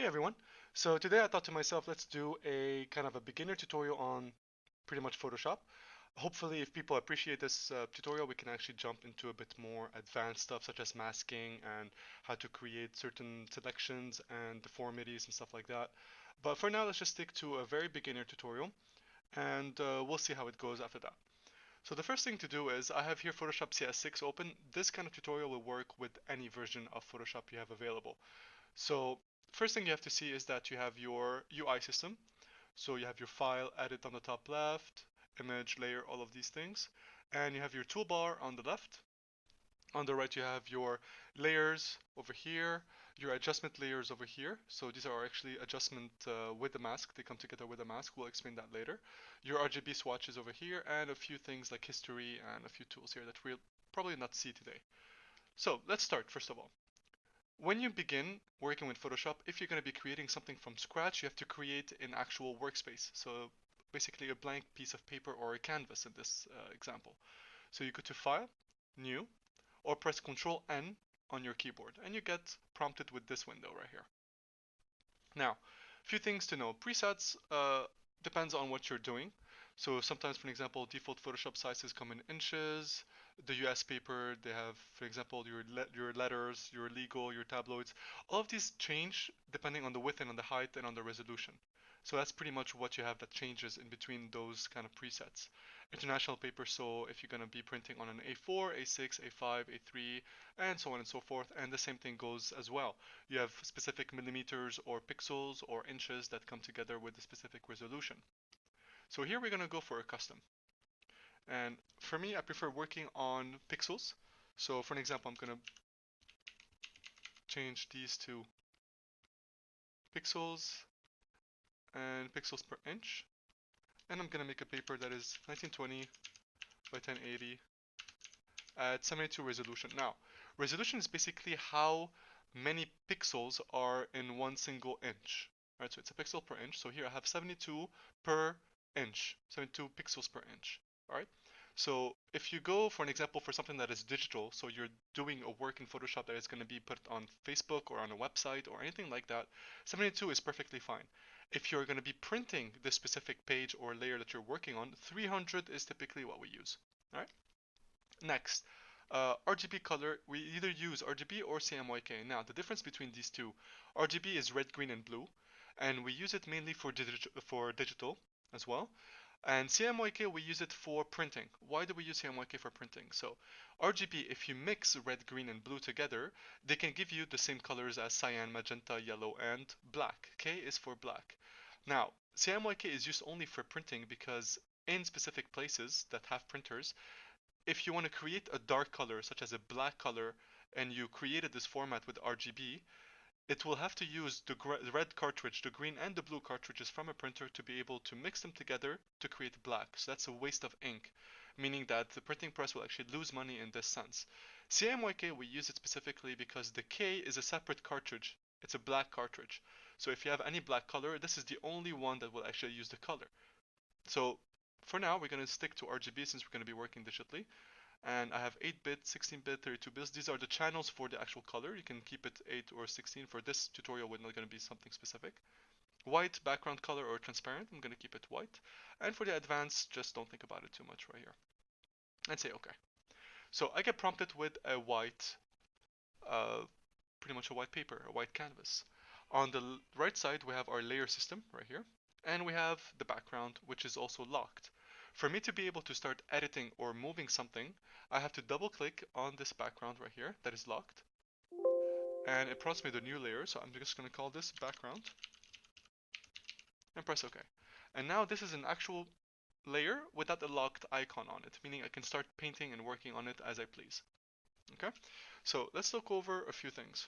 Hey everyone. So today I thought to myself, let's do a kind of a beginner tutorial on pretty much Photoshop. Hopefully, if people appreciate this tutorial, we can actually jump into a bit more advanced stuff such as masking and how to create certain selections and deformities and stuff like that. But for now, let's just stick to a very beginner tutorial and we'll see how it goes after that. So the first thing to do is I have here Photoshop CS6 open. This kind of tutorial will work with any version of Photoshop you have available. So first thing you have to see is that you have your UI system. So you have your file, edit on the top left, image, layer, all of these things. And you have your toolbar on the left. On the right you have your layers over here, your adjustment layers over here. So these are actually adjustment with the mask. They come together with the mask. We'll explain that later. Your RGB swatches over here and a few things like history and a few tools here that we'll probably not see today. So let's start first of all. When you begin working with Photoshop, if you're going to be creating something from scratch, you have to create an actual workspace. So basically a blank piece of paper or a canvas in this example. So you go to File, New, or press Ctrl N on your keyboard, and you get prompted with this window right here. Now, a few things to know. Presets depends on what you're doing. So sometimes, for example, default Photoshop sizes come in inches. The US paper, they have, for example, your letters, your legal, your tabloids. All of these change depending on the width and on the height and on the resolution. So that's pretty much what you have that changes in between those kind of presets. International paper, so if you're going to be printing on an A4, A6, A5, A3, and so on and so forth, and the same thing goes as well. You have specific millimeters or pixels or inches that come together with the specific resolution. So here we're going to go for a custom. And for me, I prefer working on pixels. So for an example, I'm going to change these to pixels and pixels per inch. And I'm going to make a paper that is 1920 by 1080 at 72 resolution. Now, resolution is basically how many pixels are in one single inch. Right, so it's a pixel per inch. So here I have 72 per inch, 72 pixels per inch. All right. So if you go for an example for something that is digital, so you're doing a work in Photoshop that is going to be put on Facebook or on a website or anything like that, 72 is perfectly fine. If you're going to be printing this specific page or layer that you're working on, 300 is typically what we use. All right. Next, RGB color, we either use RGB or CMYK. Now, the difference between these two, RGB is red, green, and blue, and we use it mainly for digital as well. And CMYK, we use it for printing. Why do we use CMYK for printing? So, RGB, if you mix red, green, and blue together, they can give you the same colors as cyan, magenta, yellow, and black. K is for black. Now, CMYK is used only for printing because in specific places that have printers, if you want to create a dark color, such as a black color, and you created this format with RGB, it will have to use the red cartridge, the green and the blue cartridges from a printer to be able to mix them together to create black. So that's a waste of ink, meaning that the printing press will actually lose money in this sense. CMYK, we use it specifically because the K is a separate cartridge. It's a black cartridge. So if you have any black color, this is the only one that will actually use the color. So for now, we're going to stick to RGB since we're going to be working digitally. And I have 8-bit, 16-bit, 32 bits. These are the channels for the actual color. You can keep it 8 or 16. For this tutorial, we're not going to be something specific. White background color or transparent, I'm going to keep it white. And for the advanced, just don't think about it too much right here. And say OK. So I get prompted with a white, uh, pretty much a white paper, a white canvas. On the right side, we have our layer system right here. And we have the background, which is also locked. For me to be able to start editing or moving something, I have to double click on this background right here that is locked. And it prompts me the new layer, so I'm just going to call this background. And press OK. And now this is an actual layer without a locked icon on it, meaning I can start painting and working on it as I please. Okay, so let's look over a few things.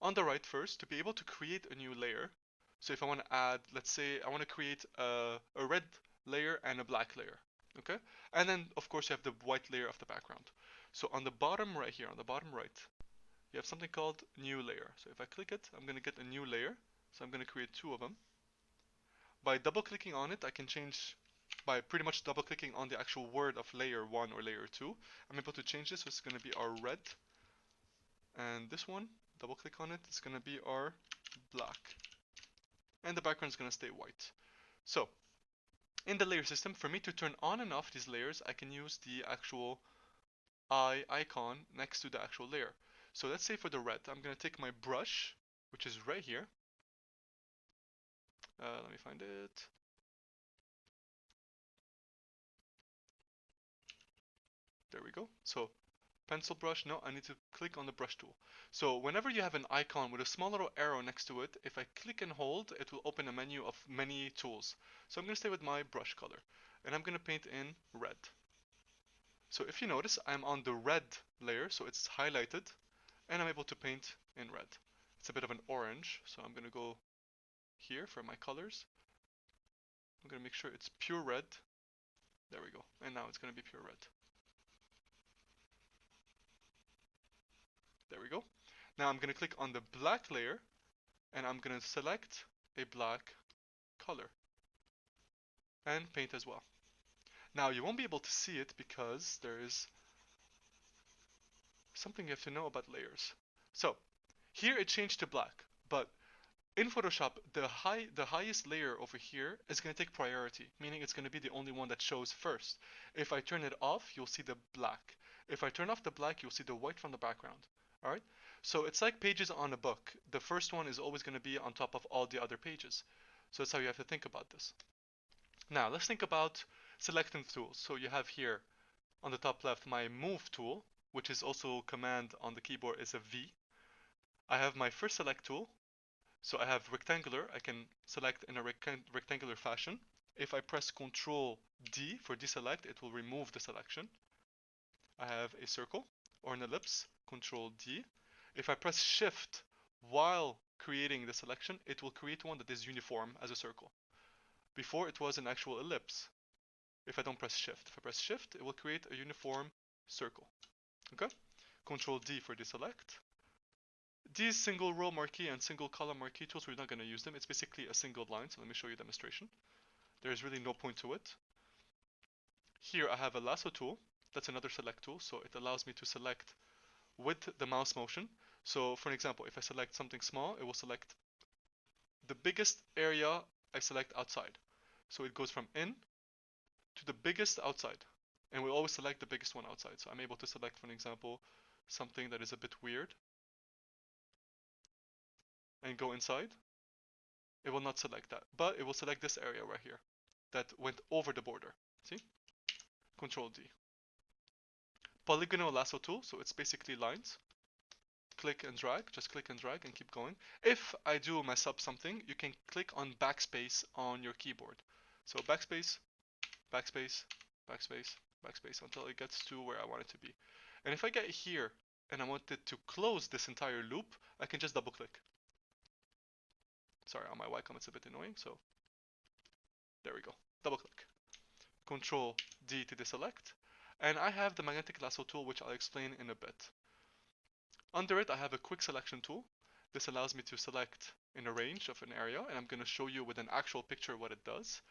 On the right first, to be able to create a new layer, so if I want to add, let's say I want to create a red layer and a black layer, okay? And then of course you have the white layer of the background. So on the bottom right here, on the bottom right, you have something called new layer. So if I click it, I'm going to get a new layer. So I'm going to create two of them. By double clicking on it, I can change, by pretty much double clicking on the actual word of layer 1 or layer 2, I'm able to change this. So it's going to be our red. And this one, double click on it, it's going to be our black. And the background is going to stay white. So, in the layer system, for me to turn on and off these layers, I can use the actual eye icon next to the actual layer. So let's say for the red, I'm going to take my brush, which is right here. Let me find it. There we go. So pencil brush, no, I need to click on the brush tool. So whenever you have an icon with a small little arrow next to it, if I click and hold, it will open a menu of many tools. So I'm going to stay with my brush color, and I'm going to paint in red. So if you notice, I'm on the red layer, so it's highlighted, and I'm able to paint in red. It's a bit of an orange, so I'm going to go here for my colors. I'm going to make sure it's pure red. There we go. And now it's going to be pure red. There we go. Now I'm going to click on the black layer, and I'm going to select a black color and paint as well. Now you won't be able to see it because there is something you have to know about layers. So here it changed to black, but in Photoshop, the highest layer over here is going to take priority, meaning it's going to be the only one that shows first. If I turn it off, you'll see the black. If I turn off the black, you'll see the white from the background. Alright? So it's like pages on a book. The first one is always going to be on top of all the other pages. So that's how you have to think about this. Now, let's think about selecting tools. So you have here on the top left my move tool, which is also command on the keyboard is a V. I have my first select tool. So I have rectangular, I can select in a rectangular fashion. If I press Ctrl D for deselect, it will remove the selection. I have a circle or an ellipse, Ctrl D. If I press Shift while creating the selection, it will create one that is uniform as a circle. Before it was an actual ellipse. If I don't press Shift. If I press Shift, it will create a uniform circle. Okay? Ctrl D for deselect. These single row marquee and single column marquee tools, we're not going to use them. It's basically a single line, so let me show you a demonstration. There is really no point to it. Here I have a lasso tool. That's another select tool, so it allows me to select with the mouse motion. So for an example, if I select something small, it will select the biggest area I select outside. So it goes from in to the biggest outside. And we always select the biggest one outside. So I'm able to select, for an example, something that is a bit weird and go inside. It will not select that, but it will select this area right here that went over the border. See? Control D. Polygonal lasso tool, so it's basically lines. Click and drag, just click and drag and keep going. If I do mess up something, you can click on backspace on your keyboard. So backspace, backspace, backspace, backspace until it gets to where I want it to be. And if I get here and I wanted to close this entire loop, I can just double click. Sorry, on my Wacom it's a bit annoying, so there we go. Double click. Control D to deselect. And I have the magnetic lasso tool, which I'll explain in a bit. Under it, I have a quick selection tool. This allows me to select in a range of an area, and I'm going to show you with an actual picture what it does.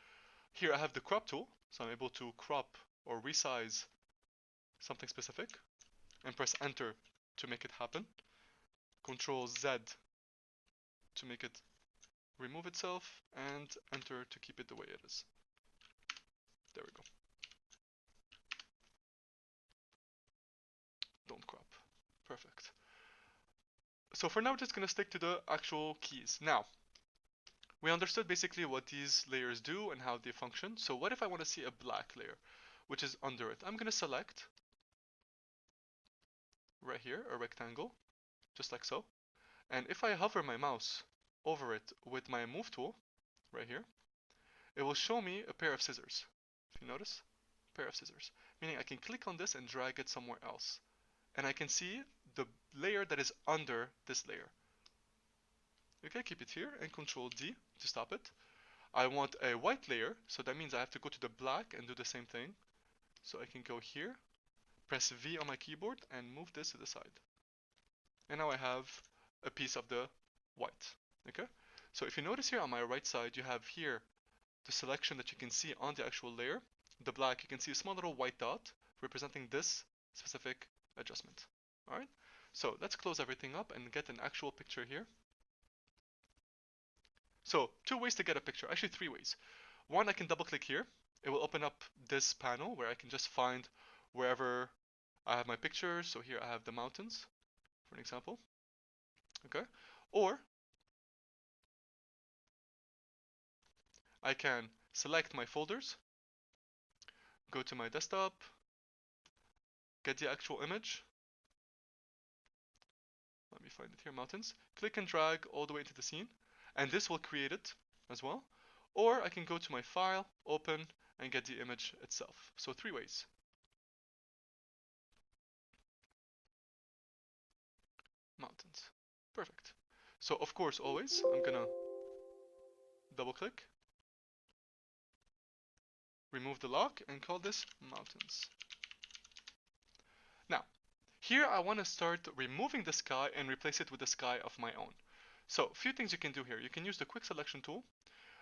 Here I have the crop tool, so I'm able to crop or resize something specific, and press enter to make it happen. Control Z to make it remove itself, and enter to keep it the way it is. There we go. Don't crop. Perfect. So for now, we're just going to stick to the actual keys. Now, we understood basically what these layers do and how they function. So what if I want to see a black layer, which is under it? I'm going to select right here a rectangle, just like so. And if I hover my mouse over it with my move tool, right here, it will show me a pair of scissors. If you notice, a pair of scissors. Meaning I can click on this and drag it somewhere else. And I can see the layer that is under this layer. Okay, keep it here and Control D to stop it. I want a white layer, so that means I have to go to the black and do the same thing. So I can go here, press V on my keyboard and move this to the side. And now I have a piece of the white. Okay, so if you notice here on my right side, you have here the selection that you can see on the actual layer. The black, you can see a small little white dot representing this specific adjustment. Alright, so let's close everything up and get an actual picture here. So 2 ways to get a picture, actually 3 ways. One, I can double click here. It will open up this panel where I can just find wherever I have my pictures. So here I have the mountains, for an example. Okay. Or I can select my folders, go to my desktop, get the actual image. Let me find it here, mountains. Click and drag all the way into the scene, and this will create it as well. Or I can go to my file, open, and get the image itself. So 3 ways. Mountains. Perfect. So of course, always, I'm gonna double click, remove the lock, and call this mountains. Now, here I want to start removing the sky and replace it with a sky of my own. So a few things you can do here. You can use the quick selection tool,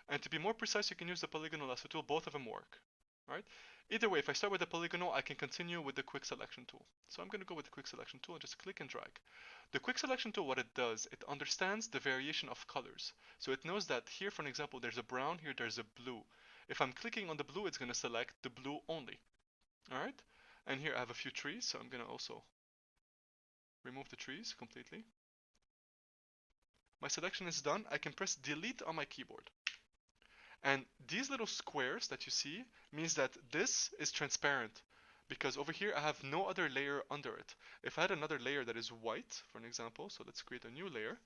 and to be more precise, you can use the polygonal lasso tool. Both of them work. Right? Either way, if I start with the polygonal, I can continue with the quick selection tool. So I'm going to go with the quick selection tool and just click and drag. The quick selection tool, what it does, it understands the variation of colors. So it knows that here, for an example, there's a brown, here there's a blue. If I'm clicking on the blue, it's going to select the blue only. Alright? And here I have a few trees, so I'm going to also remove the trees completely. My selection is done. I can press delete on my keyboard. And these little squares that you see means that this is transparent, because over here I have no other layer under it. If I had another layer that is white, for an example, so let's create a new layer.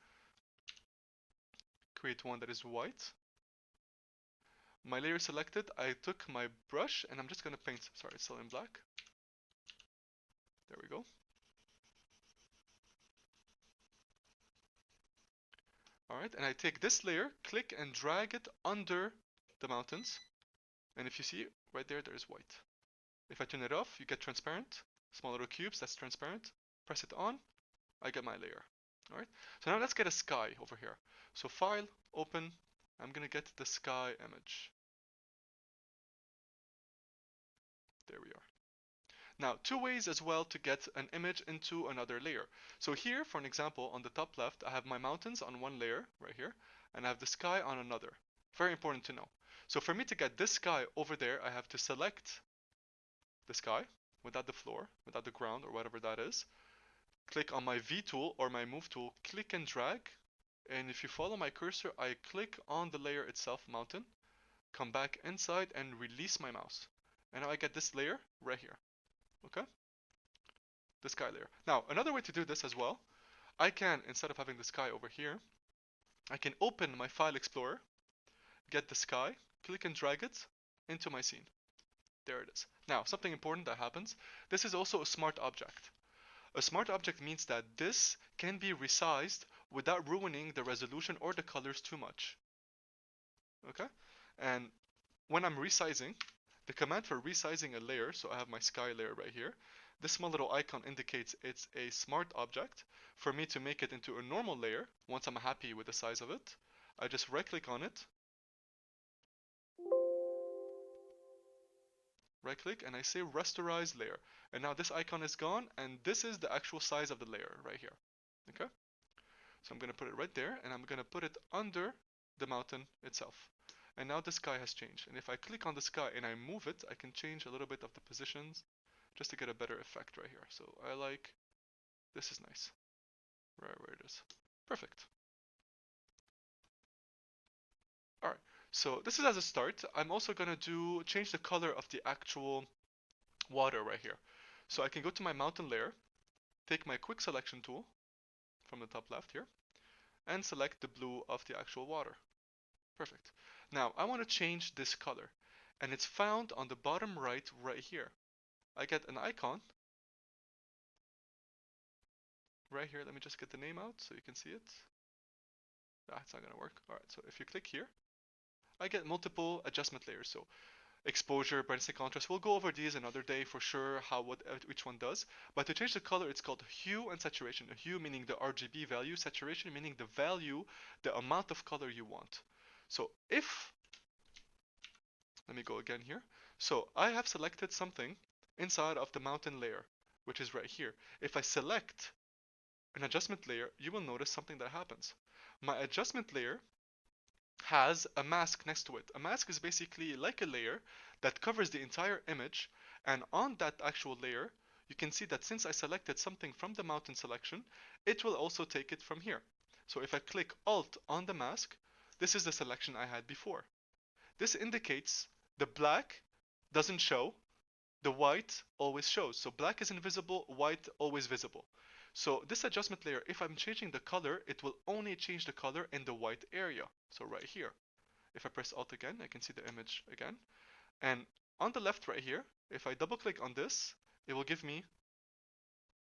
Create one that is white. My layer selected, I took my brush and I'm just going to paint, sorry, it's still in black. There we go. Alright, and I take this layer, click and drag it under the mountains. And if you see, right there, there's white. If I turn it off, you get transparent. Small little cubes, that's transparent. Press it on, I get my layer. Alright, so now let's get a sky over here. So file, open, I'm gonna get the sky image. There we are. Now, 2 ways as well to get an image into another layer. So here, for an example, on the top left, I have my mountains on one layer, right here, and I have the sky on another. Very important to know. So for me to get this sky over there, I have to select the sky without the floor, without the ground, or whatever that is. Click on my V tool or my move tool, click and drag. And if you follow my cursor, I click on the layer itself, mountain, come back inside and release my mouse. And now I get this layer right here. Okay? The sky layer. Now, another way to do this as well, I can, instead of having the sky over here, I can open my file explorer, get the sky, click and drag it into my scene. There it is. Now, something important that happens, this is also a smart object. A smart object means that this can be resized without ruining the resolution or the colors too much. Okay? And when I'm resizing, the command for resizing a layer, so I have my sky layer right here, this small little icon indicates it's a smart object. For me to make it into a normal layer, once I'm happy with the size of it, I just right click on it, right click, and I say rasterize layer. And now this icon is gone, and this is the actual size of the layer right here. Okay? So I'm going to put it right there, and I'm going to put it under the mountain itself. And now the sky has changed. And if I click on the sky and I move it, I can change a little bit of the positions just to get a better effect right here. So I like, this is nice. Right where it is. Perfect. Alright, so this is as a start. I'm also going to change the color of the actual water right here. So I can go to my mountain layer, take my quick selection tool from the top left here, and select the blue of the actual water. Perfect. Now I want to change this color, and it's found on the bottom right here. I get an icon right here. Let me just get the name out so you can see it. It's not gonna work. Alright, so if you click here, I get multiple adjustment layers. So exposure, brightness and contrast. We'll go over these another day for sure, what each one does. But to change the color, it's called hue and saturation. A hue meaning the RGB value, saturation meaning the value, the amount of color you want. So if, let me go again here. So I have selected something inside of the mountain layer, which is right here. If I select an adjustment layer, you will notice something that happens. My adjustment layer has a mask next to it. A mask is basically like a layer that covers the entire image, and on that actual layer, you can see that since I selected something from the mountain selection, it will also take it from here. So if I click Alt on the mask, this is the selection I had before. This indicates the black doesn't show, the white always shows. So black is invisible, white always visible. So this adjustment layer, if I'm changing the color, it will only change the color in the white area. So right here. If I press Alt again, I can see the image again. And on the left right here, if I double click on this, it will give me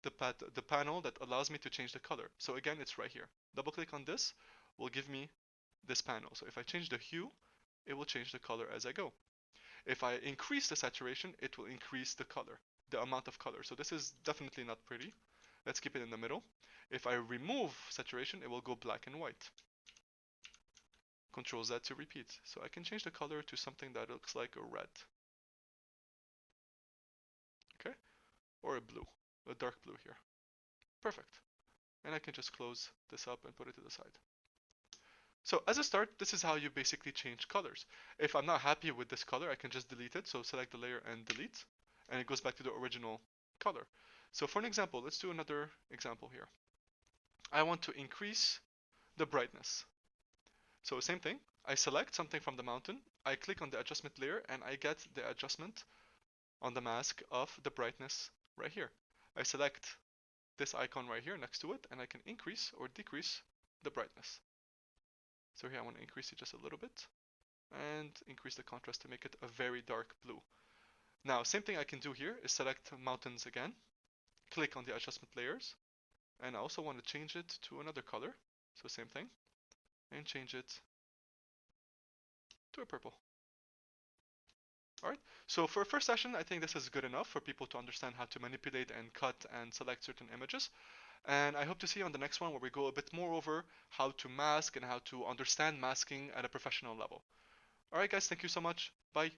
the panel that allows me to change the color. So again, it's right here. Double click on this will give me this panel. So if I change the hue, it will change the color as I go. If I increase the saturation, it will increase the color, the amount of color. So this is definitely not pretty. Let's keep it in the middle. If I remove saturation, it will go black and white. Control Z to repeat. So I can change the color to something that looks like a red. Okay? Or a blue, a dark blue here. Perfect. And I can just close this up and put it to the side. So as a start, this is how you basically change colors. If I'm not happy with this color, I can just delete it. So select the layer and delete, and it goes back to the original color. So for an example, let's do another example here. I want to increase the brightness. So same thing, I select something from the mountain, I click on the adjustment layer, and I get the adjustment on the mask of the brightness right here. I select this icon right here next to it, and I can increase or decrease the brightness. So here I want to increase it just a little bit and increase the contrast to make it a very dark blue. Now, same thing I can do here is select mountains again, click on the adjustment layers, and I also want to change it to another color. So same thing, and change it to a purple. Alright, so for a first session, I think this is good enough for people to understand how to manipulate and cut and select certain images. And I hope to see you on the next one where we go a bit more over how to mask and how to understand masking at a professional level. Alright guys, thank you so much. Bye.